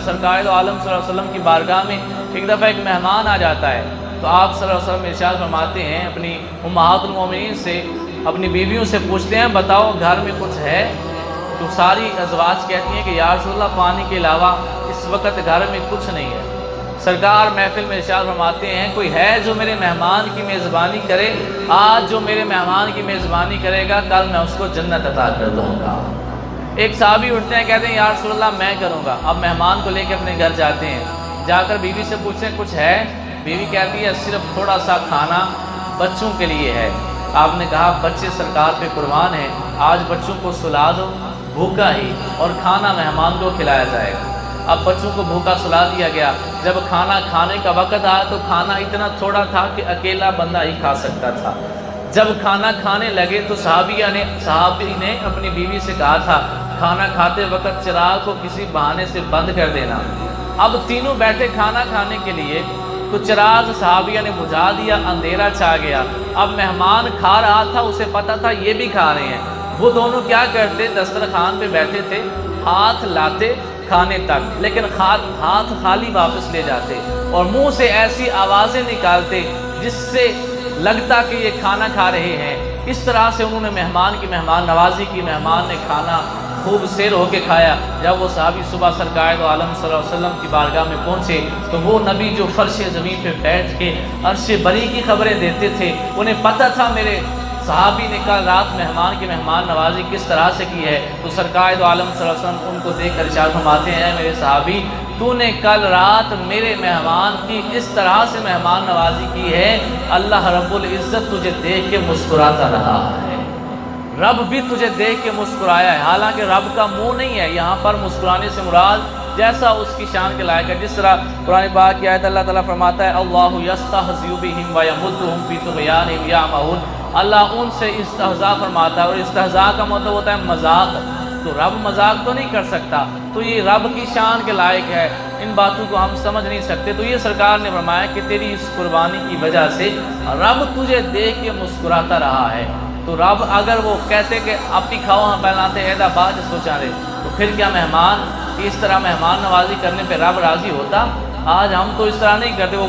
سرکار دو عالم صلی اللہ علیہ وسلم کی بارگاہ میں ایک دفعہ ایک مہمان آ جاتا ہے تو آپ صلی اللہ علیہ وسلم ارشاد فرماتے ہیں اپنی امہات المومنین سے، اپنی بیویوں سے پوچھتے ہیں بتاؤ گھر میں کچھ ہے؟ تو ساری ازواج کہتی ہیں کہ یا رسول اللہ پانی کے علاوہ اس وقت گھر میں کچھ نہیں ہے۔ سرکار محفل میں ارشاد فرماتے ہیں کوئی ہے جو میرے مہمان کی میزبانی کرے؟ آج جو میرے مہمان کی میزبانی کرے گا کل میں اس کو جنت عطا کر دوں گا۔ ایک صحابی اٹھتے ہیں کہتے ہیں یا رسول اللہ میں کروں گا۔ اب مہمان کو لے کے اپنے گھر جاتے ہیں، جا کر بیوی سے پوچھتے ہیں کچھ ہے؟ بیوی کہتی ہے صرف تھوڑا سا کھانا بچوں کے لیے ہے۔ آپ نے کہا بچے سرکار پہ قربان ہیں، آج بچوں کو سلا دو بھوکا ہی، اور کھانا مہمان کو کھلایا جائے گا۔ اب بچوں کو بھوکا سلا دیا گیا۔ جب کھانا کھانے کا وقت آیا تو کھانا اتنا تھوڑا تھا کہ اکیلا بندہ ہی کھا سکتا تھا۔ جب کھانا کھانے لگے تو صحابی نے اپنی بیوی سے کہا تھا کھانا کھاتے وقت چراغ کو کسی بہانے سے بند کر دینا۔ اب تینوں بیٹھے کھانا کھانے کے لیے تو چراغ صحابیہ نے بجھا دیا، اندھیرا چھا گیا۔ اب مہمان کھا رہا تھا، اسے پتا تھا یہ بھی کھا رہے ہیں۔ وہ دونوں کیا کرتے، دسترخوان پہ بیٹھے تھے، ہاتھ لاتے کھانے تک، لیکن ہاتھ خالی واپس لے جاتے اور منہ سے ایسی آوازیں نکالتے جس سے لگتا کہ یہ کھانا کھا رہے ہیں۔ اس طرح سے انہوں نے مہمان کی مہمان نوازی کی، مہمان نے کھانا خوب سیر ہو کے کھایا۔ جب وہ صحابی صبح سرکار دو عالم صلی اللہ علیہ وسلم کی بارگاہ میں پہنچے تو وہ نبی جو فرش زمین پہ بیٹھ کے عرش بری کی خبریں دیتے تھے، انہیں پتہ تھا میرے صحابی نے کل رات مہمان کی مہمان نوازی کس طرح سے کی ہے۔ تو سرکار دو عالم صلی اللہ علیہ وسلم ان کو دیکھ کر ارشاد فرماتے ہیں اے میرے صحابی، تو نے کل رات میرے مہمان کی اس طرح سے مہمان نوازی کی ہے، اللہ رب العزت تجھے دیکھ کے مسکراتا رہا ہے۔ رب بھی تجھے دیکھ کے مسکرایا ہے، حالانکہ رب کا منہ نہیں ہے، یہاں پر مسکرانے سے مراد جیسا اس کی شان کے لائق ہے۔ جس طرح قرآن پاک کی آیت اللہ تعالیٰ فرماتا ہے اللہ یستہزئ بہم ویمدھم فی طغیانہم یعمہون، اللہ ان سے استہزاء فرماتا ہے، اور استہزاء کا مطلب ہوتا ہے مذاق۔ تو رب مذاق تو نہیں کر سکتا، تو یہ رب کی شان کے لائق ہے، ان باتوں کو ہم سمجھ نہیں سکتے۔ تو یہ سرکار نے فرمایا کہ تیری اس قربانی کی وجہ سے رب تجھے دیکھ کے مسکراتا رہا ہے۔ تو رب اگر وہ کہتے کہ آپ ہی کھاؤ ہم پہلاتے ایدا باج سوچا رہے، تو پھر کیا مہمان کی اس طرح مہمان نوازی کرنے پہ رب راضی ہوتا؟ آج ہم تو اس طرح نہیں کرتے۔ وہ